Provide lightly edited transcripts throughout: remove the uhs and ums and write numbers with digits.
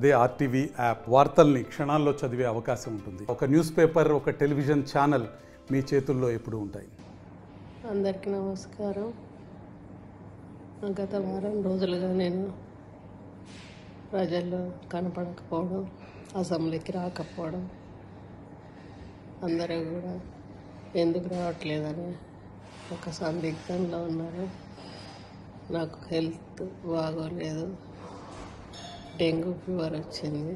అదే RTV app వార్తల్ని క్షణాల్లో చదివే అవకాశం ఉంటుంది. ఒక న్యూస్ పేపర్, ఒక టెలివిజన్ ఛానల్ మీ చేతుల్లో ఎప్పుడూ ఉంటాయి. అందరికీ నమస్కారం. గత వారం రోజులుగా నేను ప్రజల్లో కనపడకపోవడం, అసెంబ్లీకి రాకపోవడం, అందరూ కూడా ఎందుకు రావట్లేదని ఒక సందిగ్ధంలో ఉన్నారు. నాకు హెల్త్ బాగోలేదు, డెంగ్యూ ఫీవర్ వచ్చింది.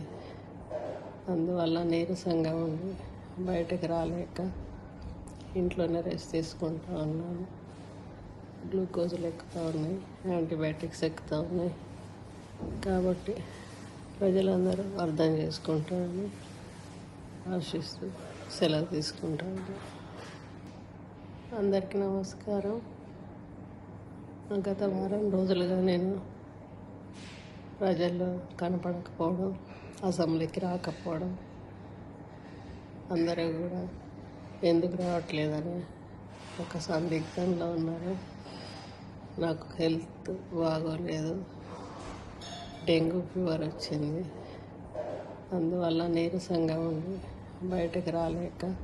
అందువల్ల నీరసంగా ఉంది, బయటకు రాలేక ఇంట్లోనే రెస్ట్ తీసుకుంటూ ఉన్నాను. గ్లూకోజులు ఎక్కుతూ ఉన్నాయి, యాంటీబయాటిక్స్ ఎక్కుతూ ఉన్నాయి. కాబట్టి ప్రజలందరూ అర్థం చేసుకుంటారని ఆశిస్తూ సెలవు తీసుకుంటాను. అందరికీ నమస్కారం. గత వారం రోజులుగా నేను ప్రజల్లో కనపడకపోవడం, అసెంబ్లీకి రాకపోవడం, అందరూ కూడా ఎందుకు రావట్లేదని ఒక సందిగ్ధంలో ఉన్నారు. నాకు హెల్త్ బాగోలేదు, డెంగ్యూ ఫీవర్ వచ్చింది. అందువల్ల నీరసంగా ఉంది, బయటకు రాలేక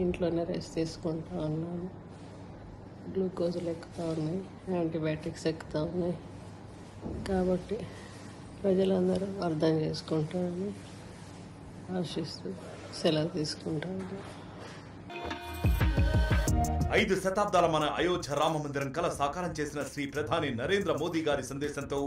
ఇంట్లోనే రెస్ట్ తీసుకుంటూ ఉన్నాను. గ్లూకోజులు ఎక్కుతూ ఉన్నాయి, యాంటీబయాటిక్స్ ఎక్కుతూ ఉన్నాయి. కాబట్టి ప్రజలందరూ అర్థం చేసుకుంటారని ఆశిస్తూ సెలవు తీసుకుంటాను. 5 శతాబ్దాల మన అయోధ్య రామ మందిరం కల సాకారం చేసిన శ్రీ ప్రధాని నరేంద్ర మోదీ గారి సందేశంతో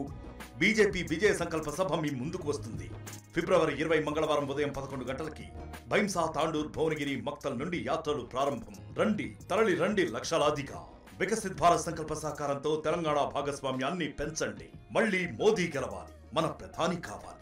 బీజేపీ విజయ సంకల్ప సభ మీ ముందుకు వస్తుంది. ఫిబ్రవరి 20 మంగళవారం ఉదయం 11 గంటలకి భైంసా, తాండూర్, భువనగిరి, మక్తల్ నుండి యాత్రలు ప్రారంభం. రండి, తరలి రండి లక్షలాదిగా. వికసిత్ భారత్ సంకల్ప సాకారంతో తెలంగాణ భాగస్వామ్యాన్ని పెంచండి. మళ్ళీ మోదీ గెలవాలి, మన ప్రధాని కావాలి.